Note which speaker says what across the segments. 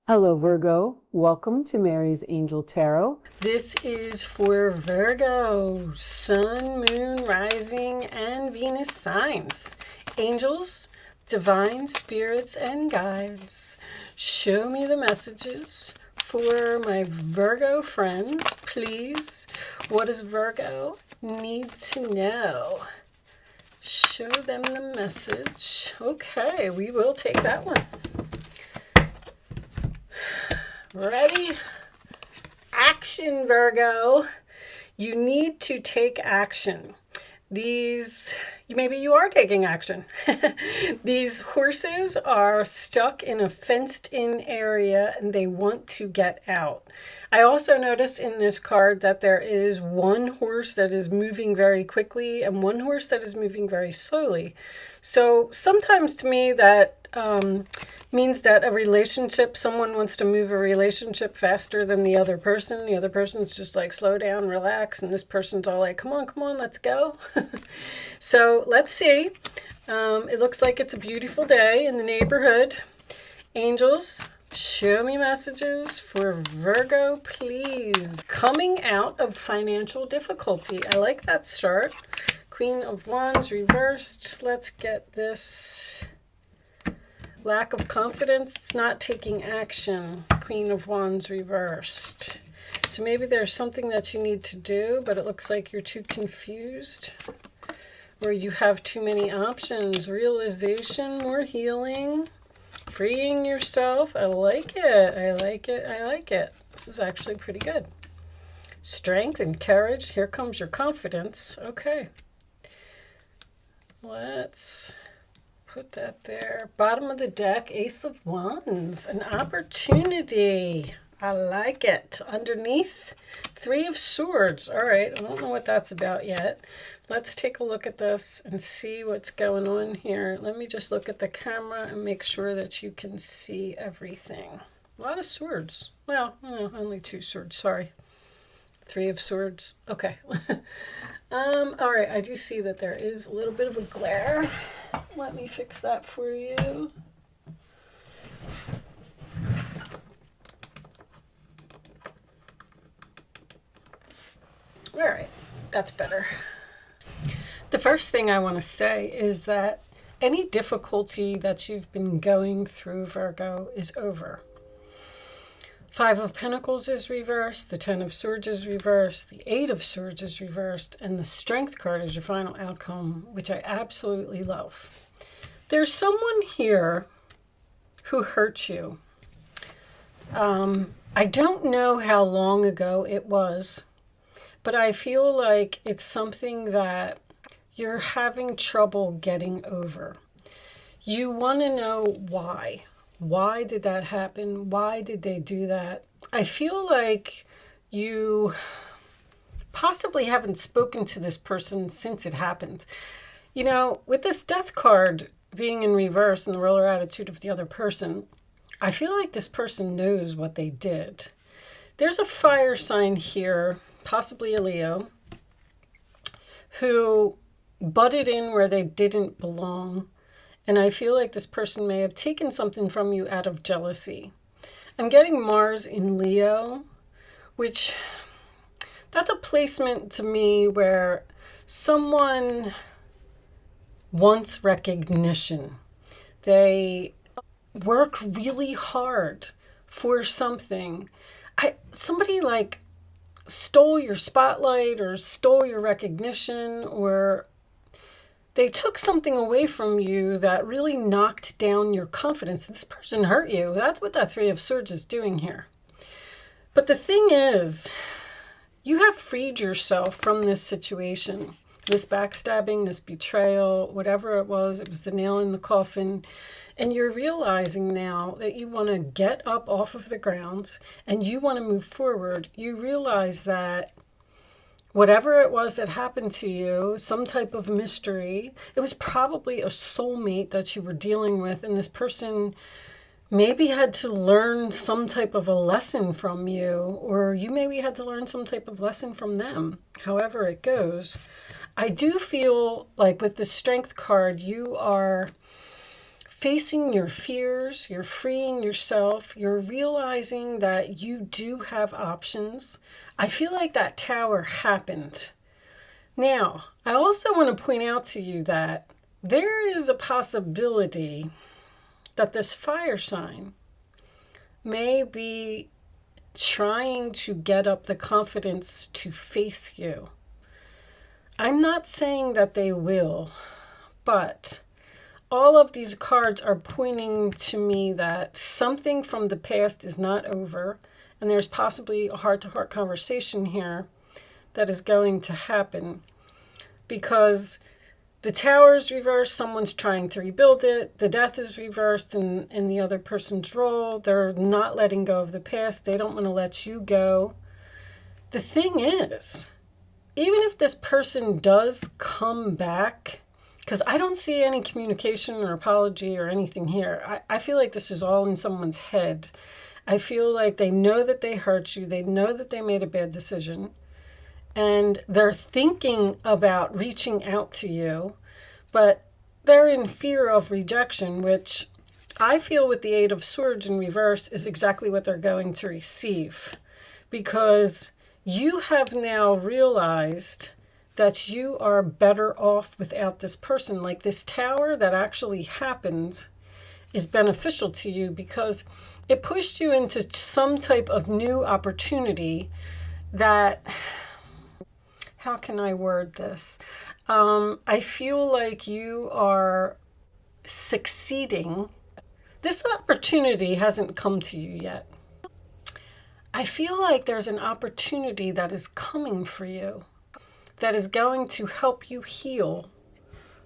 Speaker 1: Hello, Virgo. Welcome to Mary's Angel Tarot.
Speaker 2: This is for Virgo, Sun, Moon, Rising, and Venus signs. Angels, divine spirits, and guides, show me the messages for my Virgo friends, please. What does Virgo need to know? Show them the message. Okay, we will take that one. Ready? Action, Virgo. You need to take action. Maybe you are taking action. These horses are stuck in a fenced-in area and they want to get out. I also noticed in this card that there is one horse that is moving very quickly and one horse that is moving very slowly. So sometimes to me that means that a relationship, someone wants to move a relationship faster than the other person. The other person's just like, slow down, relax. And this person's all like, come on, let's go. So let's see. It looks like it's a beautiful day in the neighborhood. Angels, show me messages for Virgo, please. Coming out of financial difficulty. I like that start. Queen of Wands reversed. Let's get this. Lack of confidence, it's not taking action. Queen of Wands reversed. So maybe there's something that you need to do, but it looks like you're too confused. Or you have too many options. Realization, more healing, freeing yourself. I like it, I like it, I like it. This is actually pretty good. Strength and courage. Here comes your confidence. Okay. Let's put that there. Bottom of the deck, Ace of Wands, an opportunity. I like it. Underneath, Three of Swords. All right, I don't know what that's about yet. Let's take a look at this and see what's going on here. Let me just look at the camera and make sure that you can see everything. A lot of swords. Well, only two swords, sorry. Three of Swords. Okay. All right, I do see that there is a little bit of a glare. Let me fix that for you. All right, that's better. The first thing I want to say is that any difficulty that you've been going through, Virgo, is over. Five of Pentacles is reversed, the Ten of Swords is reversed, the Eight of Swords is reversed, and the Strength card is your final outcome, which I absolutely love. There's someone here who hurt you. I don't know how long ago it was, but I feel like it's something that you're having trouble getting over. You want to know why. Why did that happen? Why did they do that? I feel like you possibly haven't spoken to this person since it happened. You know, with this Death card being in reverse and the roller attitude of the other person, I feel like this person knows what they did. There's a fire sign here, possibly a Leo, who butted in where they didn't belong. And I feel like this person may have taken something from you out of jealousy. I'm getting Mars in Leo, which that's a placement to me where someone wants recognition. They work really hard for something. Somebody like stole your spotlight or stole your recognition, or they took something away from you that really knocked down your confidence. This person hurt you. That's what that Three of Swords is doing here. But the thing is, you have freed yourself from this situation. This backstabbing, this betrayal, whatever it was the nail in the coffin. And you're realizing now that you want to get up off of the ground and you want to move forward. You realize that whatever it was that happened to you, some type of mystery, it was probably a soulmate that you were dealing with, and this person maybe had to learn some type of a lesson from you, or you maybe had to learn some type of lesson from them, however it goes. I do feel like with the Strength card, you are facing your fears, you're freeing yourself, you're realizing that you do have options. I feel like that tower happened. Now, I also want to point out to you that there is a possibility that this fire sign may be trying to get up the confidence to face you. I'm not saying that they will, but all of these cards are pointing to me that something from the past is not over, and there's possibly a heart-to-heart conversation here that is going to happen, because the tower is reversed, someone's trying to rebuild it, the death is reversed in the other person's role. They're not letting go of the past. They don't want to let you go. The thing is, even if this person does come back, because I don't see any communication or apology or anything here. I feel like this is all in someone's head. I feel like they know that they hurt you. They know that they made a bad decision. And they're thinking about reaching out to you, but they're in fear of rejection, which I feel with the Eight of Swords in reverse is exactly what they're going to receive. Because you have now realized that you are better off without this person. Like this tower that actually happened is beneficial to you because it pushed you into some type of new opportunity that, how can I word this? I feel like you are succeeding. This opportunity hasn't come to you yet. I feel like there's an opportunity that is coming for you that is going to help you heal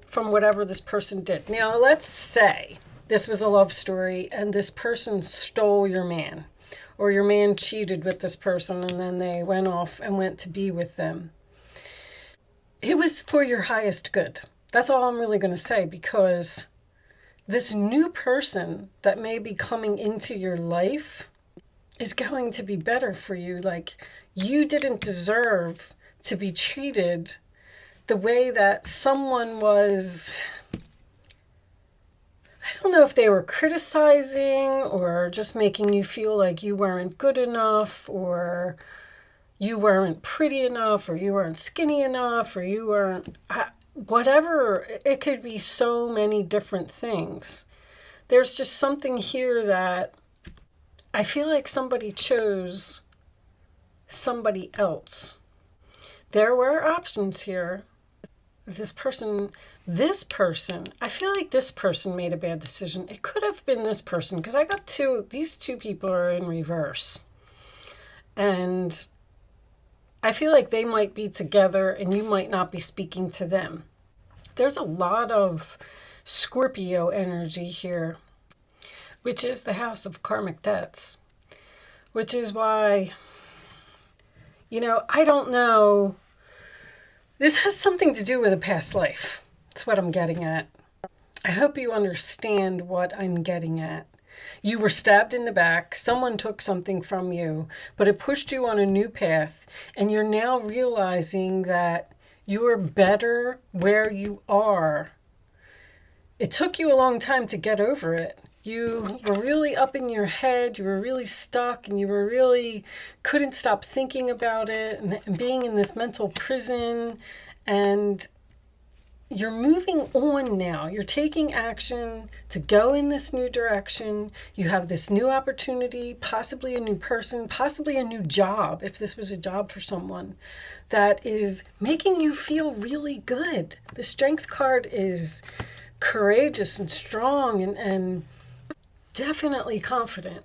Speaker 2: from whatever this person did. Now, let's say this was a love story and this person stole your man, or your man cheated with this person and then they went off and went to be with them. It was for your highest good. That's all I'm really going to say, because this new person that may be coming into your life is going to be better for you. Like, you didn't deserve to be treated the way that someone was. I don't know if they were criticizing or just making you feel like you weren't good enough, or you weren't pretty enough, or you weren't skinny enough, or you weren't whatever. It could be so many different things. There's just something here that I feel like somebody chose somebody else. There were options here. This person, I feel like this person made a bad decision. It could have been this person, because I got these two people are in reverse. And I feel like they might be together and you might not be speaking to them. There's a lot of Scorpio energy here, which is the house of karmic debts, which is why, I don't know. This has something to do with a past life. That's what I'm getting at. I hope you understand what I'm getting at. You were stabbed in the back, someone took something from you, but it pushed you on a new path, and you're now realizing that you're better where you are. It took you a long time to get over it. You were really up in your head, you were really stuck, and you were really couldn't stop thinking about it and being in this mental prison, and you're moving on now. You're taking action to go in this new direction. You have this new opportunity, possibly a new person, possibly a new job, if this was a job for someone, that is making you feel really good. The Strength card is courageous and strong and definitely confident.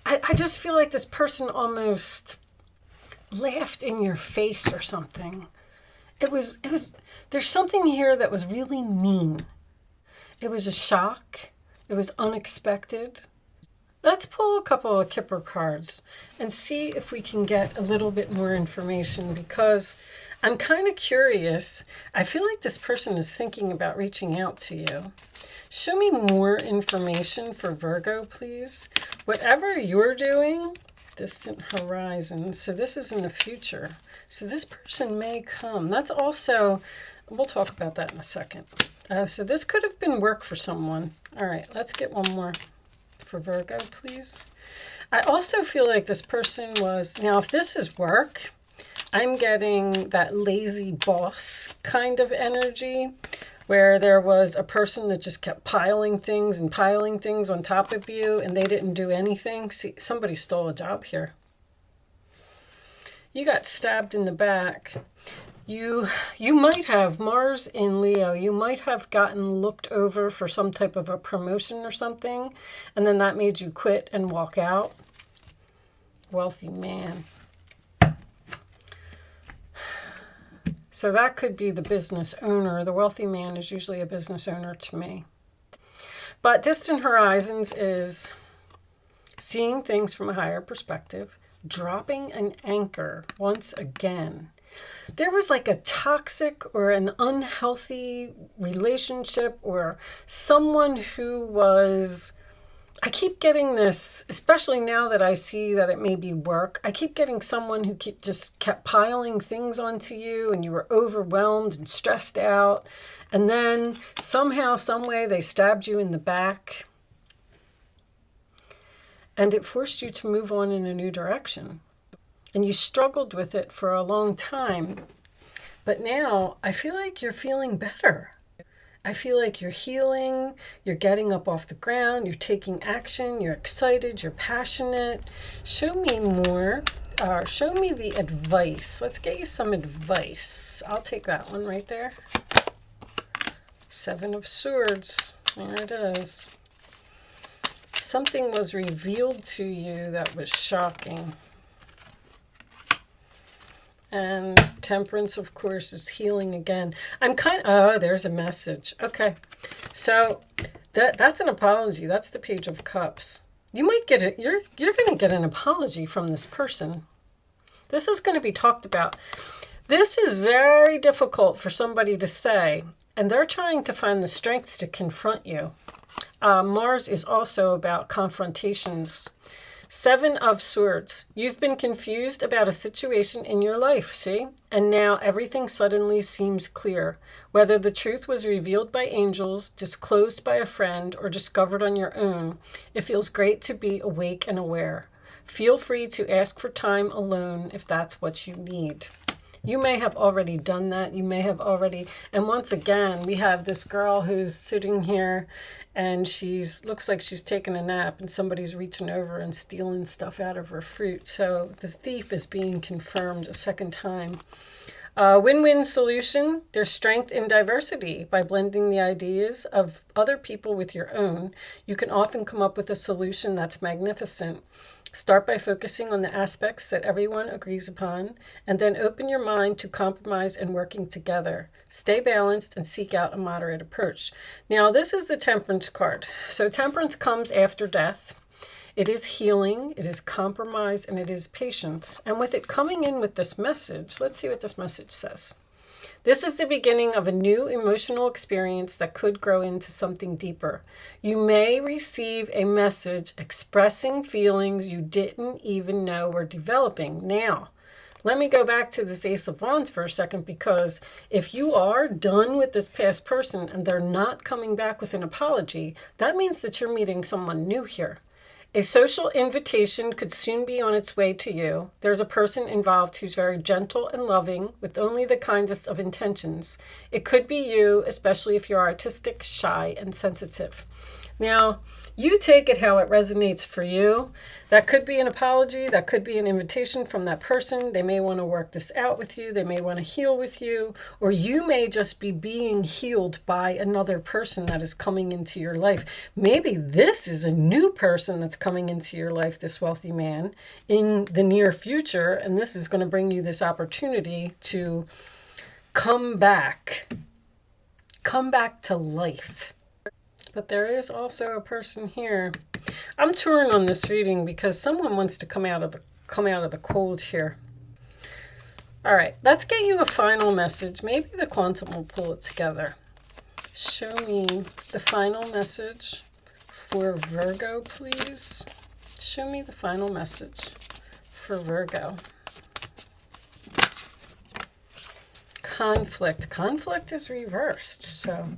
Speaker 2: I just feel like this person almost laughed in your face or something. There's something here that was really mean. It was a shock. It was unexpected. Let's pull a couple of Kipper cards and see if we can get a little bit more information, because I'm kind of curious. I feel like this person is thinking about reaching out to you. Show me more information for Virgo, please. Whatever you're doing, distant horizon. So this is in the future. So this person may come. That's also, we'll talk about that in a second. So this could have been work for someone. All right, let's get one more for Virgo, please. I also feel like this person was, now if this is work, I'm getting that lazy boss kind of energy where there was a person that just kept piling things and piling things on top of you and they didn't do anything. See, somebody stole a job here. You got stabbed in the back. You might have Mars in Leo. You might have gotten looked over for some type of a promotion or something, and then that made you quit and walk out. Wealthy man. So that could be the business owner. The wealthy man is usually a business owner to me. But distant horizons is seeing things from a higher perspective, dropping an anchor once again. There was like a toxic or an unhealthy relationship or someone who was, I keep getting this, especially now that I see that it may be work, I keep getting someone who just kept piling things onto you and you were overwhelmed and stressed out. And then somehow, some way they stabbed you in the back and it forced you to move on in a new direction. And you struggled with it for a long time. But now I feel like you're feeling better. I feel like you're healing, you're getting up off the ground, you're taking action, you're excited, you're passionate. Show me more. Show me the advice. Let's get you some advice. I'll take that one right there. 7 of Swords. There it is. Something was revealed to you that was shocking. And Temperance, of course, is healing again. I'm oh, there's a message. Okay. So that's an apology. That's the Page of Cups. You might get it. You're going to get an apology from this person. This is going to be talked about. This is very difficult for somebody to say, and they're trying to find the strength to confront you. Mars is also about confrontations. 7 of Swords. You've been confused about a situation in your life, see? And now everything suddenly seems clear. Whether the truth was revealed by angels, disclosed by a friend, or discovered on your own, it feels great to be awake and aware. Feel free to ask for time alone if that's what you need. You may have already done that. You may have already, and once again, we have this girl who's sitting here and looks like she's taking a nap and somebody's reaching over and stealing stuff out of her fruit. So the thief is being confirmed a second time. Win-win solution. There's strength in diversity. By blending the ideas of other people with your own, you can often come up with a solution that's magnificent. Start by focusing on the aspects that everyone agrees upon, and then open your mind to compromise and working together. Stay balanced and seek out a moderate approach. Now, this is the Temperance card. So Temperance comes after death. It is healing, it is compromise, and it is patience. And with it coming in with this message, let's see what this message says. This is the beginning of a new emotional experience that could grow into something deeper. You may receive a message expressing feelings you didn't even know were developing. Now, let me go back to this Ace of Wands for a second, because if you are done with this past person and they're not coming back with an apology, that means that you're meeting someone new here. A social invitation could soon be on its way to you. There's a person involved who's very gentle and loving with only the kindest of intentions. It could be you, especially if you're artistic, shy, and sensitive. Now, you take it how it resonates for you. That could be an apology. That could be an invitation from that person. They may want to work this out with you. They may want to heal with you. Or you may just be being healed by another person that is coming into your life. Maybe this is a new person that's coming into your life, this wealthy man, in the near future. And this is going to bring you this opportunity to come back to life. But there is also a person here. I'm torn on this reading because someone wants to come out of the cold here. All right, let's get you a final message. Maybe the quantum will pull it together. Show me the final message for Virgo, please. Show me the final message for Virgo. conflict. Conflict is reversed. So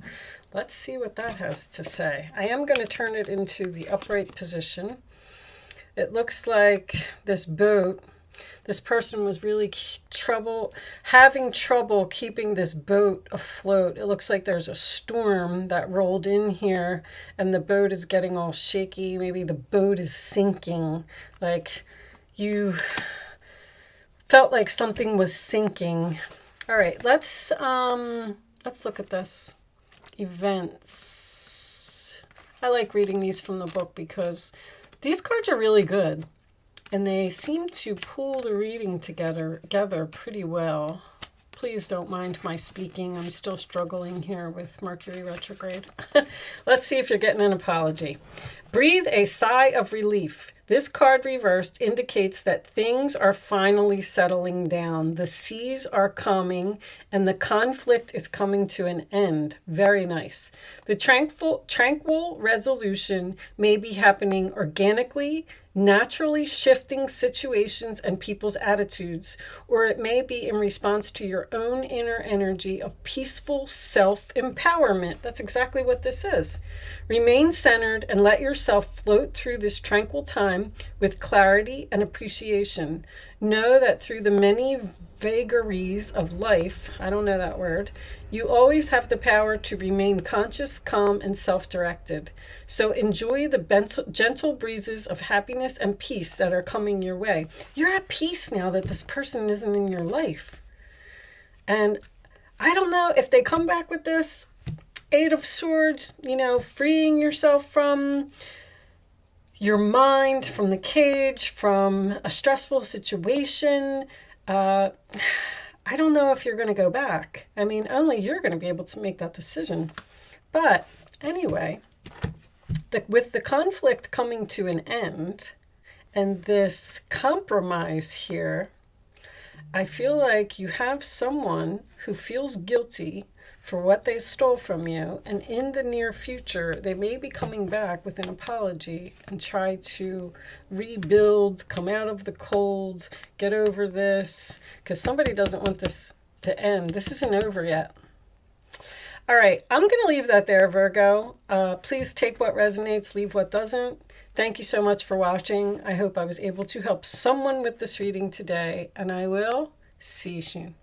Speaker 2: let's see what that has to say. I am going to turn it into the upright position. It looks like this boat, this person was really having trouble keeping this boat afloat. It looks like there's a storm that rolled in here and the boat is getting all shaky. Maybe the boat is sinking. Like you felt like something was sinking. All right, let's look at this. Events. I like reading these from the book because these cards are really good. And they seem to pull the reading together pretty well. Please don't mind my speaking. I'm still struggling here with Mercury retrograde. Let's see if you're getting an apology. Breathe a sigh of relief. This card reversed indicates that things are finally settling down. The seas are calming and the conflict is coming to an end. Very nice. The tranquil resolution may be happening organically, naturally shifting situations and people's attitudes, or it may be in response to your own inner energy of peaceful self-empowerment. That's exactly what this is. Remain centered and let yourself float through this tranquil time with clarity and appreciation. Know that through the many vagaries of life, I don't know that word, you always have the power to remain conscious, calm, and self-directed. So enjoy the gentle breezes of happiness and peace that are coming your way. You're at peace now that this person isn't in your life. And I don't know if they come back with this Eight of Swords, freeing yourself from your mind, from the cage, from a stressful situation. I don't know if you're going to go back. I mean, only you're going to be able to make that decision. But anyway, with the conflict coming to an end and this compromise here, I feel like you have someone who feels guilty for what they stole from you, and in the near future they may be coming back with an apology and try to rebuild, come out of the cold, get over this, because somebody doesn't want this to end. This isn't over yet. All right, I'm going to leave that there, Virgo. Please take what resonates, leave what doesn't. Thank you so much for watching. I hope I was able to help someone with this reading today, and I will see you soon.